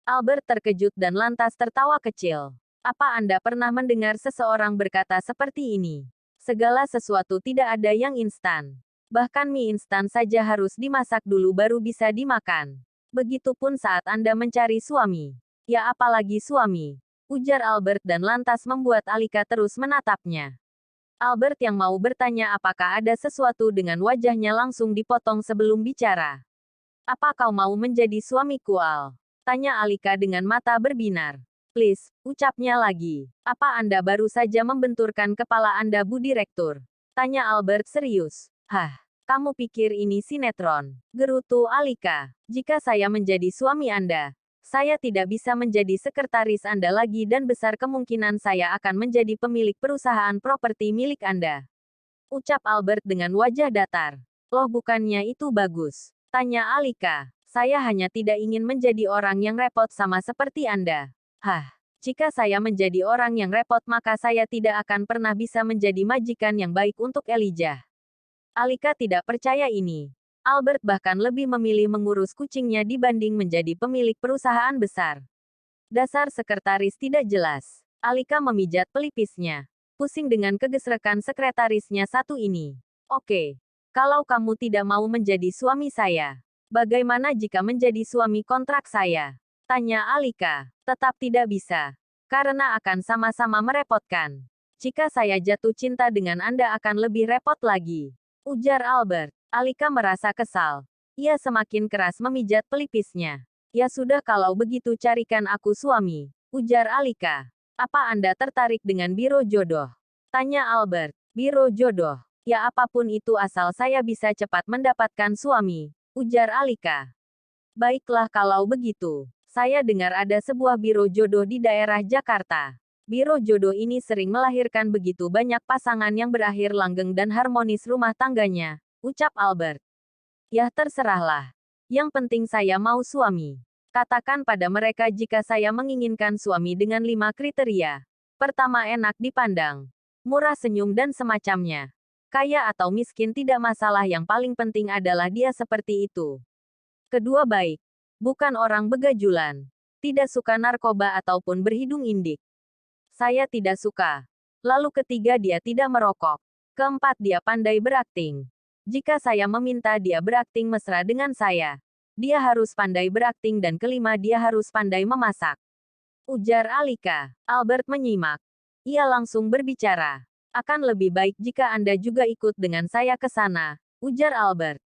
Albert terkejut dan lantas tertawa kecil. Apa Anda pernah mendengar seseorang berkata seperti ini? Segala sesuatu tidak ada yang instan. Bahkan mie instan saja harus dimasak dulu baru bisa dimakan. Begitupun saat Anda mencari suami. Ya apalagi suami, ujar Albert dan lantas membuat Alika terus menatapnya. Albert yang mau bertanya apakah ada sesuatu dengan wajahnya langsung dipotong sebelum bicara. Apa kau mau menjadi suamiku, Al? Tanya Alika dengan mata berbinar. Please, ucapnya lagi. Apa Anda baru saja membenturkan kepala Anda, Bu Direktur? Tanya Albert serius. Hah, kamu pikir ini sinetron? Gerutu Alika. Jika saya menjadi suami Anda, saya tidak bisa menjadi sekretaris Anda lagi dan besar kemungkinan saya akan menjadi pemilik perusahaan properti milik Anda. Ucap Albert dengan wajah datar. Loh bukannya itu bagus? Tanya Alika. Saya hanya tidak ingin menjadi orang yang repot sama seperti Anda. Hah, jika saya menjadi orang yang repot maka saya tidak akan pernah bisa menjadi majikan yang baik untuk Elijah. Alika tidak percaya ini. Albert bahkan lebih memilih mengurus kucingnya dibanding menjadi pemilik perusahaan besar. Dasar sekretaris tidak jelas. Alika memijat pelipisnya. Pusing dengan kegesrekan sekretarisnya satu ini. Oke. Kalau kamu tidak mau menjadi suami saya, bagaimana jika menjadi suami kontrak saya? Tanya Alika. Tetap tidak bisa. Karena akan sama-sama merepotkan. Jika saya jatuh cinta dengan Anda akan lebih repot lagi. Ujar Albert. Alika merasa kesal. Ia semakin keras memijat pelipisnya. Ya sudah kalau begitu carikan aku suami. Ujar Alika. Apa Anda tertarik dengan biro jodoh? Tanya Albert. Biro jodoh. Ya apapun itu asal saya bisa cepat mendapatkan suami, ujar Alika. Baiklah kalau begitu. Saya dengar ada sebuah biro jodoh di daerah Jakarta. Biro jodoh ini sering melahirkan begitu banyak pasangan yang berakhir langgeng dan harmonis rumah tangganya, ucap Albert. Ya terserahlah. Yang penting saya mau suami. Katakan pada mereka jika saya menginginkan suami dengan 5 kriteria. Pertama enak dipandang. Murah senyum dan semacamnya. Kaya atau miskin tidak masalah, yang paling penting adalah dia seperti itu. Kedua baik. Bukan orang begajulan. Tidak suka narkoba ataupun berhidung indik. Saya tidak suka. Lalu ketiga dia tidak merokok. Keempat dia pandai berakting. Jika saya meminta dia berakting mesra dengan saya, dia harus pandai berakting dan kelima dia harus pandai memasak. Ujar Alika. Albert menyimak. Ia langsung berbicara. Akan lebih baik jika Anda juga ikut dengan saya ke sana, ujar Albert.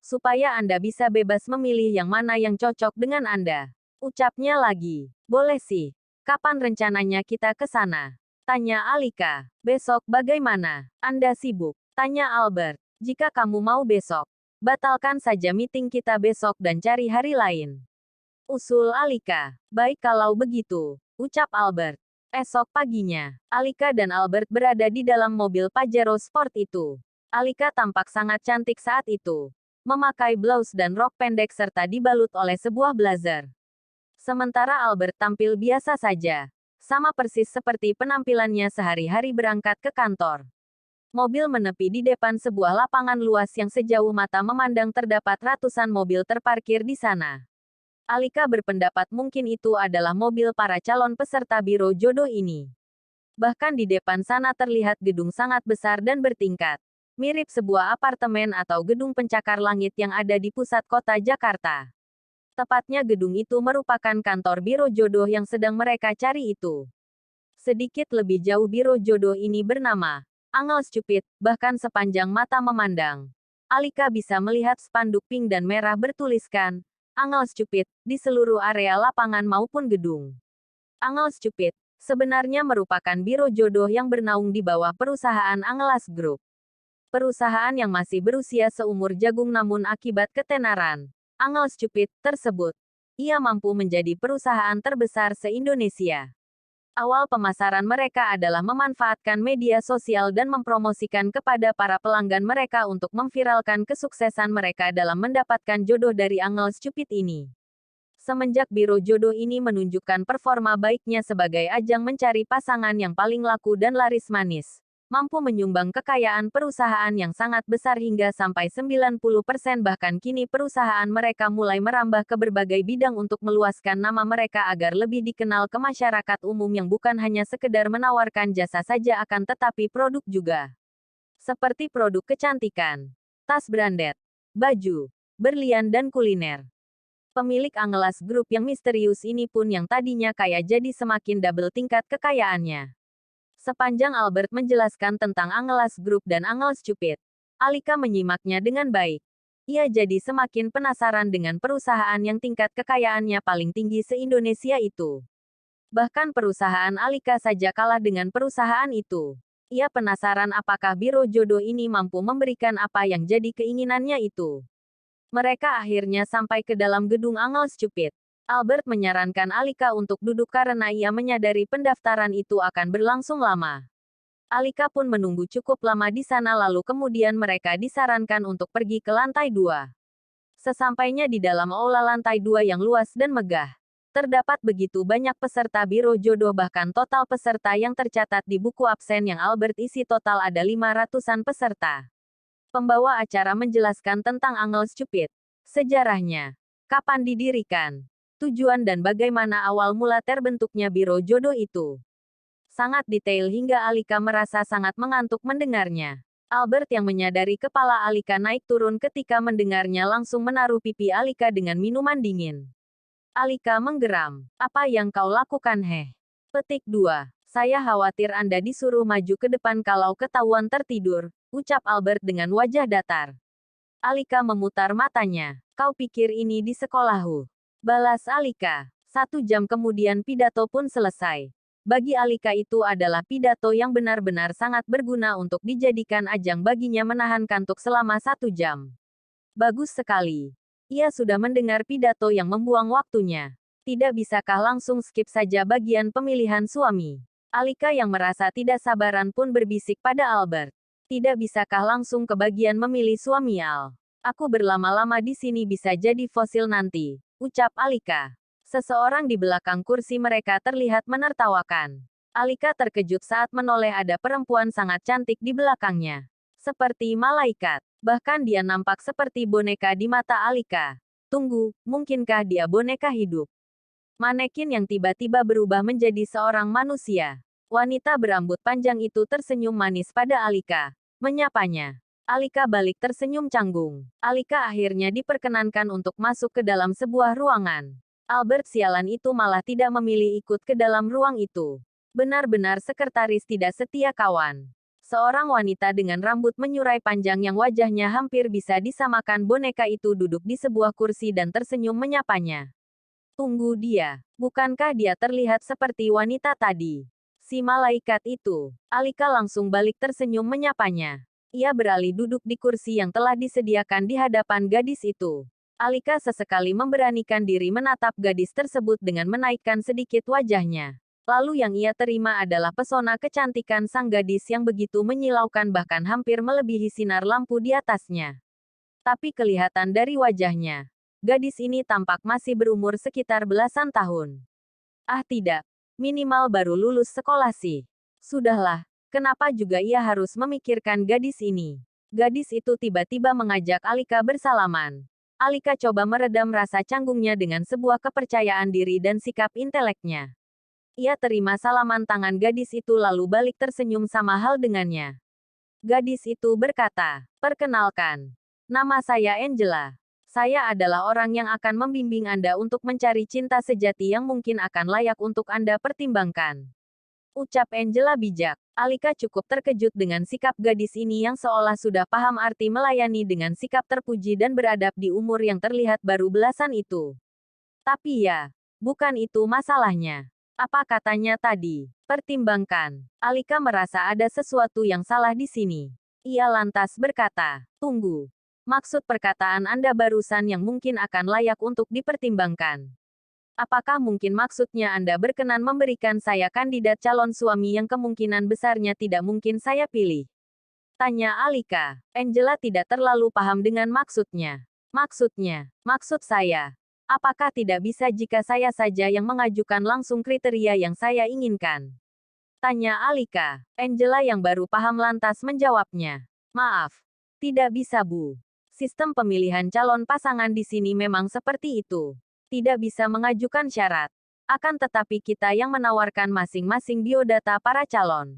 Supaya Anda bisa bebas memilih yang mana yang cocok dengan Anda. Ucapnya lagi. Boleh sih. Kapan rencananya kita ke sana? Tanya Alika. Besok bagaimana? Anda sibuk? Tanya Albert. Jika kamu mau besok, batalkan saja meeting kita besok dan cari hari lain. Usul Alika. Baik kalau begitu, ucap Albert. Esok paginya, Alika dan Albert berada di dalam mobil Pajero Sport itu. Alika tampak sangat cantik saat itu. Memakai blouse dan rok pendek serta dibalut oleh sebuah blazer. Sementara Albert tampil biasa saja. Sama persis seperti penampilannya sehari-hari berangkat ke kantor. Mobil menepi di depan sebuah lapangan luas yang sejauh mata memandang terdapat ratusan mobil terparkir di sana. Alika berpendapat mungkin itu adalah mobil para calon peserta biro jodoh ini. Bahkan di depan sana terlihat gedung sangat besar dan bertingkat. Mirip sebuah apartemen atau gedung pencakar langit yang ada di pusat kota Jakarta. Tepatnya gedung itu merupakan kantor biro jodoh yang sedang mereka cari itu. Sedikit lebih jauh biro jodoh ini bernama Angel Stupid, bahkan sepanjang mata memandang. Alika bisa melihat spanduk pink dan merah bertuliskan Angel Stupid di seluruh area lapangan maupun gedung. Angel Stupid sebenarnya merupakan biro jodoh yang bernaung di bawah perusahaan Angelas Group. Perusahaan yang masih berusia seumur jagung namun akibat ketenaran Angel Stupid tersebut, ia mampu menjadi perusahaan terbesar se-Indonesia. Awal pemasaran mereka adalah memanfaatkan media sosial dan mempromosikan kepada para pelanggan mereka untuk memviralkan kesuksesan mereka dalam mendapatkan jodoh dari Angel Stupid ini. Semenjak biro jodoh ini menunjukkan performa baiknya sebagai ajang mencari pasangan yang paling laku dan laris manis, mampu menyumbang kekayaan perusahaan yang sangat besar hingga sampai 90%, bahkan kini perusahaan mereka mulai merambah ke berbagai bidang untuk meluaskan nama mereka agar lebih dikenal ke masyarakat umum yang bukan hanya sekedar menawarkan jasa saja akan tetapi produk juga. Seperti produk kecantikan, tas branded, baju, berlian dan kuliner. Pemilik Angelas Group yang misterius ini pun yang tadinya kaya jadi semakin double tingkat kekayaannya. Sepanjang Albert menjelaskan tentang Angelas Group dan Angelas Cupid, Alika menyimaknya dengan baik. Ia jadi semakin penasaran dengan perusahaan yang tingkat kekayaannya paling tinggi se-Indonesia itu. Bahkan perusahaan Alika saja kalah dengan perusahaan itu. Ia penasaran apakah biro jodoh ini mampu memberikan apa yang jadi keinginannya itu. Mereka akhirnya sampai ke dalam gedung Angelas Cupid. Albert menyarankan Alika untuk duduk karena ia menyadari pendaftaran itu akan berlangsung lama. Alika pun menunggu cukup lama di sana lalu kemudian mereka disarankan untuk pergi ke lantai 2. Sesampainya di dalam aula lantai 2 yang luas dan megah, terdapat begitu banyak peserta biro jodoh bahkan total peserta yang tercatat di buku absen yang Albert isi total ada 500-an peserta. Pembawa acara menjelaskan tentang Angelas Cupid, sejarahnya, kapan didirikan, tujuan dan bagaimana awal mula terbentuknya biro jodoh itu. Sangat detail hingga Alika merasa sangat mengantuk mendengarnya. Albert yang menyadari kepala Alika naik turun ketika mendengarnya langsung menaruh pipi Alika dengan minuman dingin. Alika menggeram. Apa yang kau lakukan Petik 2. Saya khawatir Anda disuruh maju ke depan kalau ketahuan tertidur, ucap Albert dengan wajah datar. Alika memutar matanya. Kau pikir ini di sekolahku? Balas Alika. 1 jam kemudian pidato pun selesai. Bagi Alika itu adalah pidato yang benar-benar sangat berguna untuk dijadikan ajang baginya menahan kantuk selama 1 jam. Bagus sekali. Ia sudah mendengar pidato yang membuang waktunya. Tidak bisakah langsung skip saja bagian pemilihan suami? Alika yang merasa tidak sabaran pun berbisik pada Albert. Tidak bisakah langsung ke bagian memilih suami Al? Aku berlama-lama di sini bisa jadi fosil nanti, ucap Alika. Seseorang di belakang kursi mereka terlihat menertawakan. Alika terkejut saat menoleh ada perempuan sangat cantik di belakangnya. Seperti malaikat. Bahkan dia nampak seperti boneka di mata Alika. Tunggu, mungkinkah dia boneka hidup? Manekin yang tiba-tiba berubah menjadi seorang manusia. Wanita berambut panjang itu tersenyum manis pada Alika. Menyapanya. Alika balik tersenyum canggung. Alika akhirnya diperkenankan untuk masuk ke dalam sebuah ruangan. Albert sialan itu malah tidak memilih ikut ke dalam ruang itu. Benar-benar sekretaris tidak setia kawan. Seorang wanita dengan rambut menyurai panjang yang wajahnya hampir bisa disamakan boneka itu duduk di sebuah kursi dan tersenyum menyapanya. Tunggu dia. Bukankah dia terlihat seperti wanita tadi? Si malaikat itu. Alika langsung balik tersenyum menyapanya. Ia beralih duduk di kursi yang telah disediakan di hadapan gadis itu. Alika sesekali memberanikan diri menatap gadis tersebut dengan menaikkan sedikit wajahnya. Lalu yang ia terima adalah pesona kecantikan sang gadis yang begitu menyilaukan bahkan hampir melebihi sinar lampu di atasnya. Tapi kelihatan dari wajahnya, gadis ini tampak masih berumur sekitar belasan tahun. Ah tidak, minimal baru lulus sekolah sih. Sudahlah, kenapa juga ia harus memikirkan gadis ini? Gadis itu tiba-tiba mengajak Alika bersalaman. Alika coba meredam rasa canggungnya dengan sebuah kepercayaan diri dan sikap inteleknya. Ia terima salaman tangan gadis itu lalu balik tersenyum sama hal dengannya. Gadis itu berkata, "Perkenalkan, nama saya Angela. Saya adalah orang yang akan membimbing Anda untuk mencari cinta sejati yang mungkin akan layak untuk Anda pertimbangkan." Ucap Angela bijak. Alika cukup terkejut dengan sikap gadis ini yang seolah sudah paham arti melayani dengan sikap terpuji dan beradab di umur yang terlihat baru belasan itu. Tapi ya, bukan itu masalahnya. Apa katanya tadi? Pertimbangkan. Alika merasa ada sesuatu yang salah di sini. Ia lantas berkata, "Tunggu. Maksud perkataan Anda barusan yang mungkin akan layak untuk dipertimbangkan. Apakah mungkin maksudnya Anda berkenan memberikan saya kandidat calon suami yang kemungkinan besarnya tidak mungkin saya pilih?" Tanya Alika. Angela tidak terlalu paham dengan maksudnya. Maksud saya. Apakah tidak bisa jika saya saja yang mengajukan langsung kriteria yang saya inginkan? Tanya Alika. Angela yang baru paham lantas menjawabnya. Maaf. Tidak bisa Bu. Sistem pemilihan calon pasangan di sini memang seperti itu. Tidak bisa mengajukan syarat. Akan tetapi kita yang menawarkan masing-masing biodata para calon.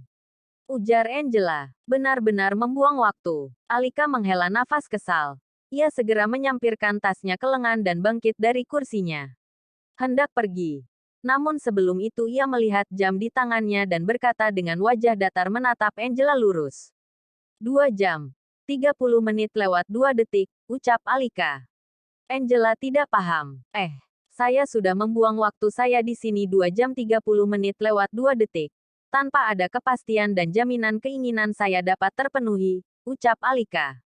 Ujar Angela. Benar-benar membuang waktu. Alika menghela nafas kesal. Ia segera menyampirkan tasnya ke lengan dan bangkit dari kursinya. Hendak pergi. Namun sebelum itu ia melihat jam di tangannya dan berkata dengan wajah datar menatap Angela lurus. 2 jam. 30 menit lewat 2 detik, ucap Alika. Angela tidak paham. Saya sudah membuang waktu saya di sini 2 jam 30 menit lewat 2 detik. Tanpa ada kepastian dan jaminan keinginan saya dapat terpenuhi, ucap Alika.